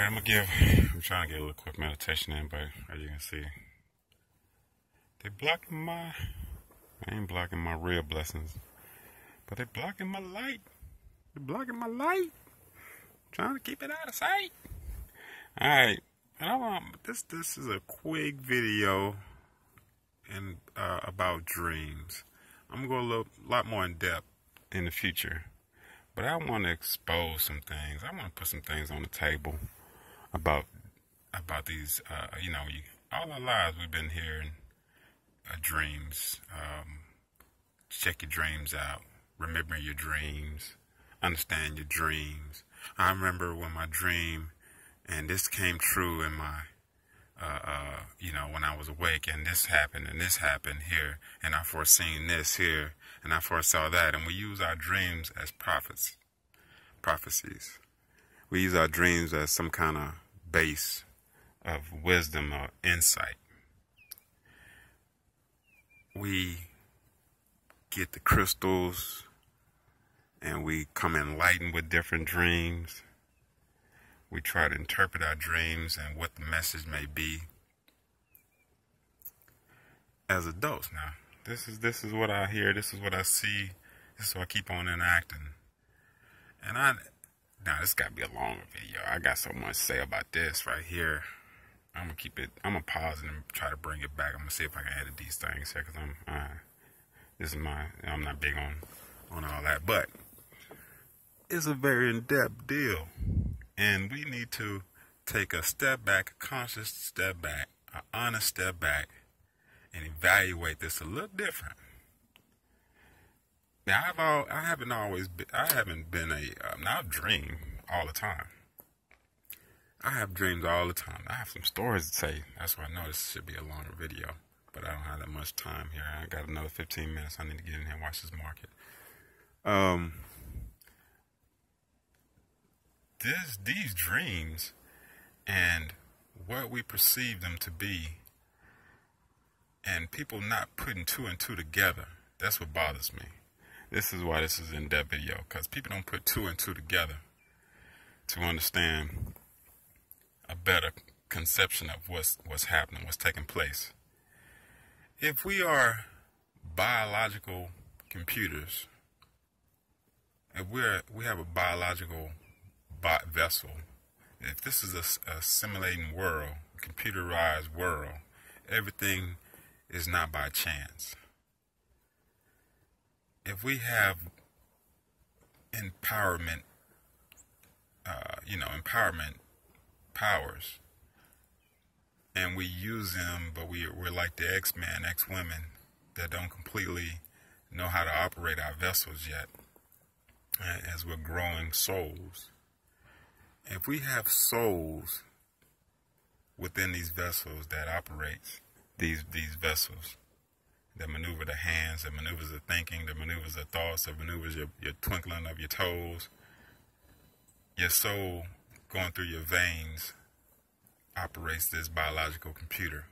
Alright, I'm trying to get a little quick meditation in, but as you can see, I ain't blocking my real blessings, but they blocking my light. They're blocking my light. I'm trying to keep it out of sight. Alright, this is a quick video and about dreams. I'm going to go a lot more in depth in the future, but I want to expose some things. I want to put some things on the table about these. All our lives we've been hearing dreams. Check your dreams out. Remember your dreams. Understand your dreams. I remember when my dream, and this came true in my, when I was awake, and this happened here, and I foreseen this here, and I foresaw that, and we use our dreams as prophecies. We use our dreams as some kind of base of wisdom or insight. We get the crystals, and we come enlightened with different dreams. We try to interpret our dreams and what the message may be. As adults now, this is what I hear, this is what I see, this is what I keep on enacting. And now this gotta be a longer video. I got so much to say about this right here. I'm gonna pause and try to bring it back. I'm gonna see if I can edit these things here, because I'm not big on all that, but it's a very in-depth deal. And we need to take a step back, a conscious step back, an honest step back, and evaluate this a little different. Now, I haven't been I dream all the time. I have dreams all the time. I have some stories to say. That's why I know this should be a longer video, but I don't have that much time here. I got another 15 minutes. I need to get in here and watch this market. These dreams and what we perceive them to be, and people not putting two and two together, that's what bothers me. This is why this is an in-depth video, because people don't put two and two together to understand a better conception of what's happening, what's taking place. If we are biological computers, if we have a biological vessel, if this is a simulating world, a computerized world, everything is not by chance. If we have empowerment powers, and we use them, but we're like the X-Men, X-women that don't completely know how to operate our vessels yet, as we're growing souls. If we have souls within these vessels that operates these vessels, that maneuver the hands, that maneuvers the thinking, that maneuvers the thoughts, that maneuvers your twinkling of your toes, your soul going through your veins operates this biological computer.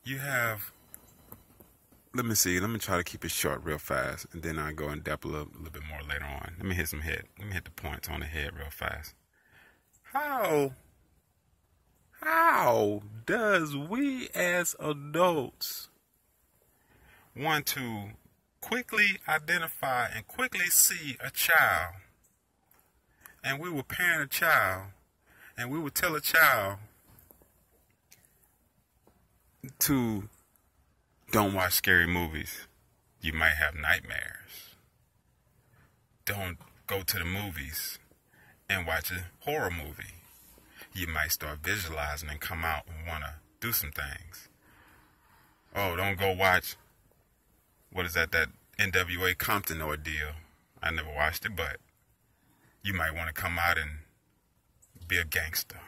You have, let me try to keep it short real fast, and then I'll go in depth a little bit more later on. Let me hit the points on the head real fast. How does we as adults want to quickly identify and quickly see a child, and we will parent a child, and we will tell a child to don't watch scary movies, you might have nightmares. Don't go to the movies and watch a horror movie. You might start visualizing and come out and want to do some things. Oh, don't go watch, what is that NWA Compton ordeal. I never watched it, but you might want to come out and be a gangster.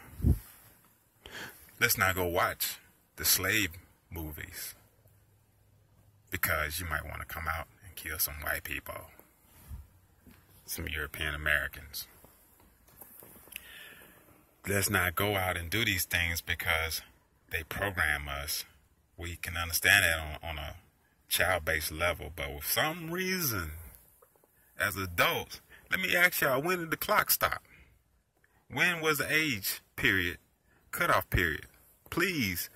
Let's not go watch the slave movies, because you might want to come out and kill some white people, some European Americans. Let's not go out and do these things because they program us. We can understand that on a child-based level, but for some reason, as adults, let me ask y'all, when did the clock stop? When was the age period, cutoff period? Please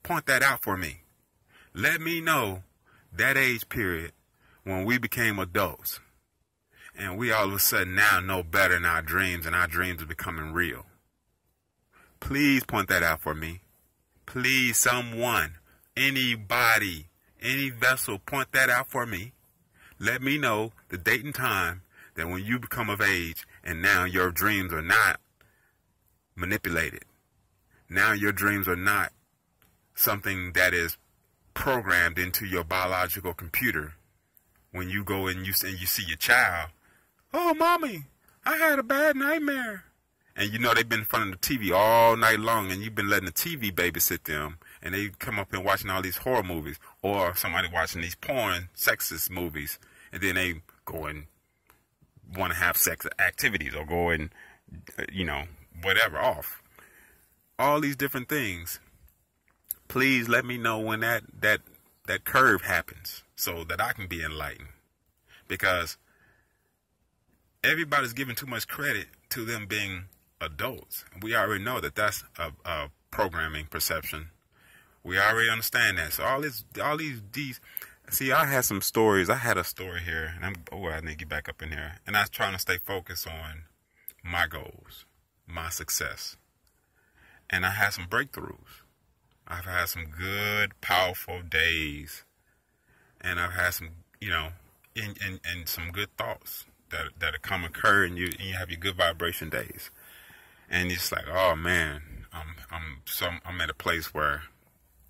point that out for me. Let me know that age period when we became adults. And we all of a sudden now know better in our dreams, and our dreams are becoming real. Please point that out for me. Please, someone, anybody, any vessel, point that out for me. Let me know the date and time that when you become of age and now your dreams are not manipulated. Now your dreams are not something that is programmed into your biological computer. When you go and you see your child, oh, mommy, I had a bad nightmare. And you know they've been in front of the TV all night long, and you've been letting the TV babysit them, and they come up and watching all these horror movies, or somebody watching these porn, sexist movies, and then they go and want to have sex activities, or go and, whatever, off. All these different things. Please let me know when that curve happens so that I can be enlightened. Because everybody's giving too much credit to them being adults. We already know that that's a programming perception. We already understand that. So all these. See, I had some stories. I had a story here, and I need to get back up in here. And I was trying to stay focused on my goals, my success, and I had some breakthroughs. I've had some good, powerful days, and I've had some, and some good thoughts that come occur, and you have your good vibration days. And it's like, oh man, I'm at a place where,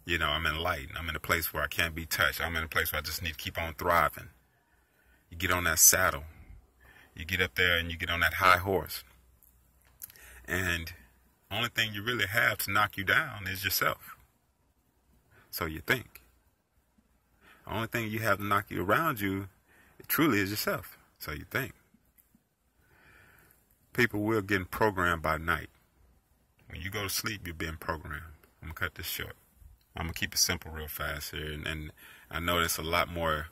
I'm enlightened. I'm in a place where I can't be touched. I'm in a place where I just need to keep on thriving. You get on that saddle. You get up there and you get on that high horse. And the only thing you really have to knock you down is yourself. So you think. The only thing you have to knock you around you, it truly is yourself. So you think. People will get programmed by night. When you go to sleep, you're being programmed. I'm going to cut this short. I'm going to keep it simple real fast here. And I know there's a lot more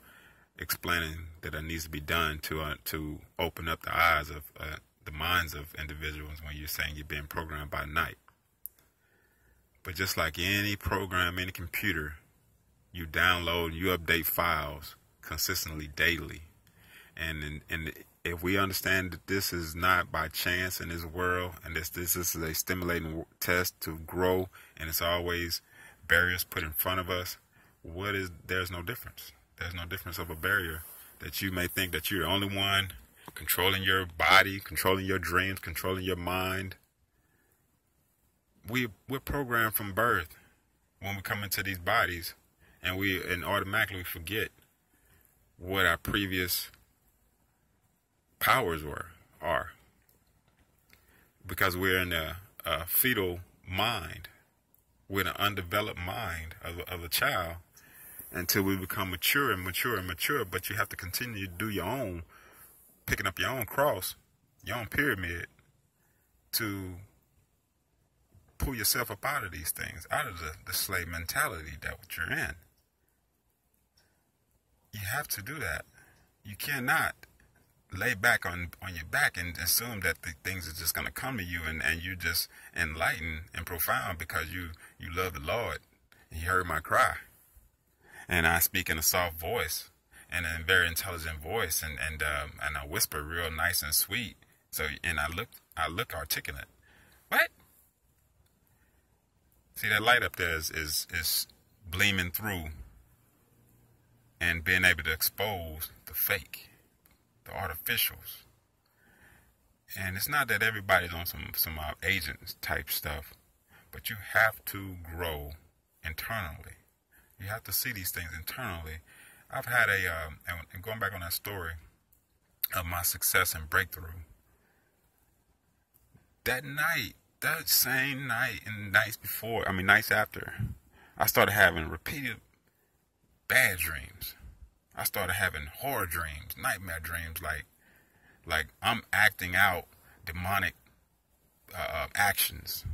explaining that needs to be done to open up the eyes of the minds of individuals when you're saying you're being programmed by night. But just like any program, any computer, you download, you update files consistently daily. And if we understand that this is not by chance in this world, and this is a stimulating test to grow, and it's always barriers put in front of us, there's no difference. There's no difference of a barrier that you may think that you're the only one controlling your body, controlling your dreams, controlling your mind. We're programmed from birth when we come into these bodies, and automatically forget what our previous powers are, because we're in a fetal mind, with an undeveloped mind of a child, until we become mature, but you have to continue to do your own, picking up your own cross, your own pyramid, to pull yourself up out of these things, out of the slave mentality that you're in. You have to do that. You cannot lay back on your back and assume that the things are just going to come to you, and you just enlightened and profound because you love the Lord. And you heard my cry. And I speak in a soft voice and a very intelligent voice, and I whisper real nice and sweet. So, and I look articulate. What? See, that light up there is gleaming through and being able to expose the fake, the artificials. And it's not that everybody's on some agent type stuff, but you have to grow internally. You have to see these things internally. I've had and going back on that story of my success and breakthrough, that same night and nights after, I started having repeated bad dreams. I started having horror dreams, nightmare dreams, like I'm acting out demonic actions.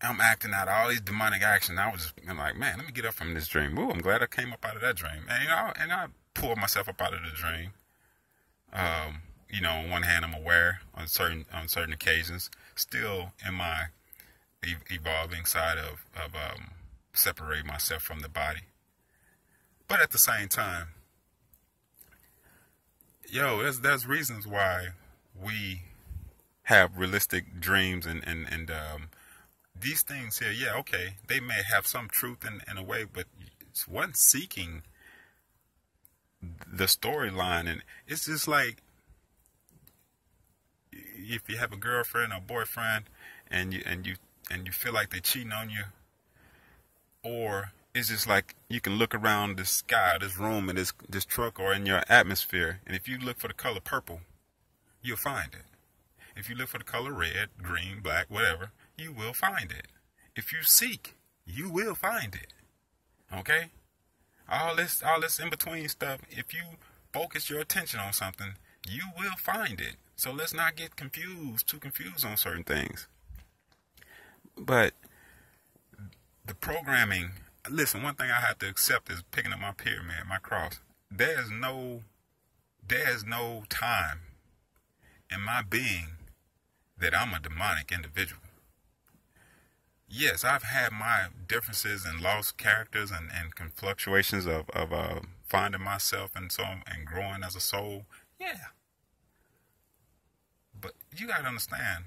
I'm acting out all these demonic actions. I was just like, man, let me get up from this dream. Ooh, I'm glad I came up out of that dream. And I pulled myself up out of the dream. you know, on one hand, I'm aware on certain occasions, still in my evolving side of separating myself from the body. But at the same time, there's reasons why we have realistic dreams and these things here. Yeah, okay, they may have some truth in a way, but it's one seeking the storyline, and it's just like if you have a girlfriend or boyfriend and you feel like they're cheating on you, or it's just like you can look around this sky, this room, and this truck, or in your atmosphere, and if you look for the color purple, you'll find it. If you look for the color red, green, black, whatever, you will find it. If you seek, you will find it. Okay? All this in between stuff, if you focus your attention on something, you will find it. So let's not get too confused on certain things. But the programming, listen, one thing I have to accept is picking up my pyramid, my cross. There's no time in my being that I'm a demonic individual. Yes, I've had my differences and lost characters and fluctuations of finding myself and so on, and growing as a soul. Yeah. But you gotta understand,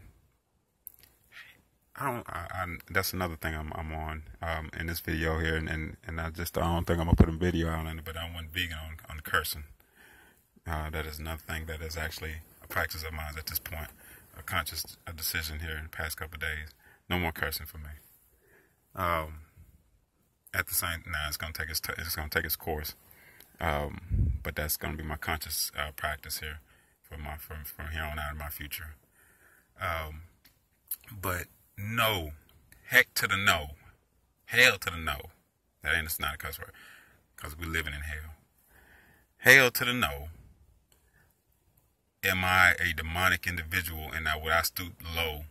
that's another thing I'm on in this video here, and I don't think I'm gonna put a video out on it, but I went vegan on cursing. That is another thing that is actually a practice of mine at this point, a conscious decision here in the past couple of days. No more cursing for me. At the same, it's gonna take its course. But that's gonna be my conscious practice here from here on out in my future. But no, heck to the no, hell to the no. It's not a cuss word, because we're living in hell. Hell to the no. Am I a demonic individual, and would I stoop low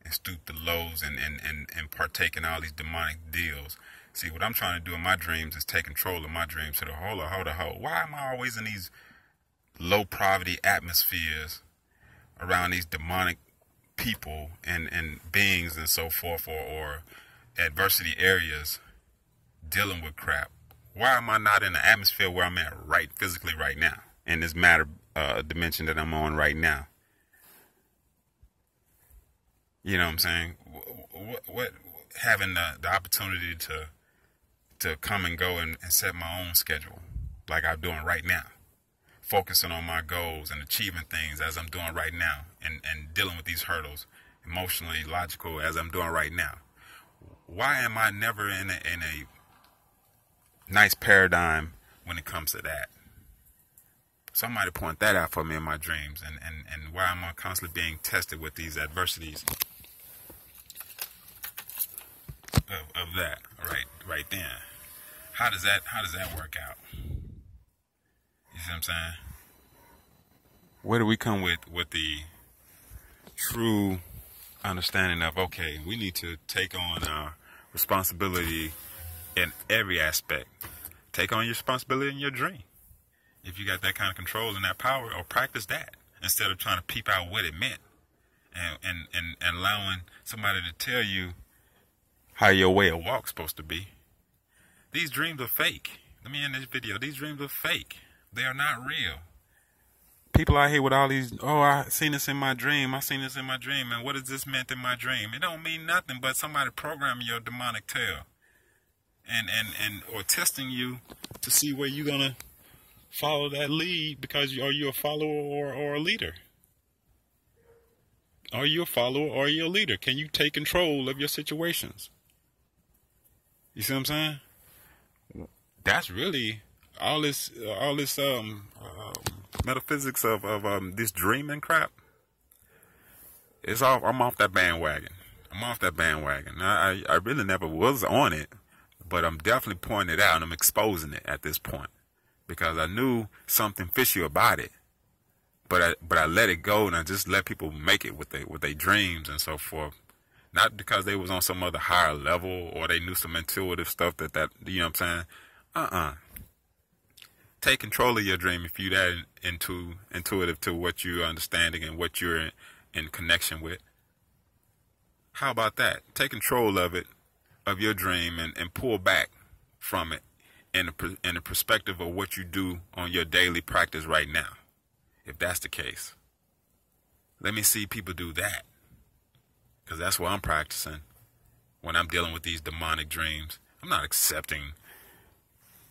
and stoop the lows and partake in all these demonic deals? See, what I'm trying to do in my dreams is take control of my dreams. So hold on. Why am I always in these low poverty atmospheres around these demonic people and beings and so forth, or adversity areas dealing with crap? Why am I not in the atmosphere where I'm at physically right now, in this matter dimension that I'm on right now? You know what I'm saying? What having the opportunity to come and go and set my own schedule like I'm doing right now, focusing on my goals and achieving things as I'm doing right now, and dealing with these hurdles emotionally, logical, as I'm doing right now. Why am I never in a nice paradigm when it comes to that? Somebody point that out for me in my dreams, and why am I constantly being tested with these adversities of that right then? How does that work out? You see what I'm saying? Where do we come with the true understanding of, okay, we need to take on responsibility in every aspect. Take on your responsibility in your dream. If you got that kind of control and that power, or practice that instead of trying to peep out what it meant and allowing somebody to tell you how your way of walk's supposed to be. These dreams are fake. Let me end this video. These dreams are fake. They are not real. People out here with all these, I seen this in my dream. I seen this in my dream. And what does this meant in my dream? It don't mean nothing but somebody programming your demonic tail. Or testing you to see where you're going to follow that lead, because are you a follower or a leader? Are you a follower or are you a leader? Can you take control of your situations? You see what I'm saying? That's really all this metaphysics of this dreaming crap. I'm off that bandwagon. I really never was on it, but I'm definitely pointing it out and I'm exposing it at this point, because I knew something fishy about it. But I let it go, and I just let people make it with their dreams and so forth. Not because they was on some other higher level or they knew some intuitive stuff that you know what I'm saying? take control of your dream if you're that intuitive to what you're understanding and what you're in connection with. How about that? Take control of it, of your dream, and pull back from it in the perspective of what you do on your daily practice right now. If that's the case, let me see people do that, because that's what I'm practicing when I'm dealing with these demonic dreams. I'm not accepting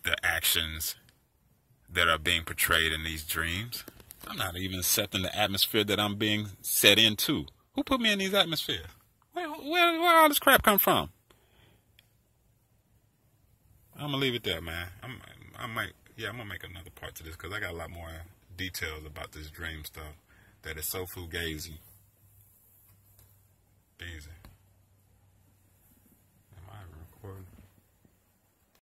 the actions that are being portrayed in these dreams. I'm not even accepting the atmosphere that I'm being set into. Who put me in these atmospheres? Where all this crap come from? I'm gonna leave it there, man. I'm gonna make another part to this, because I got a lot more details about this dream stuff that is so fugazi. Easy.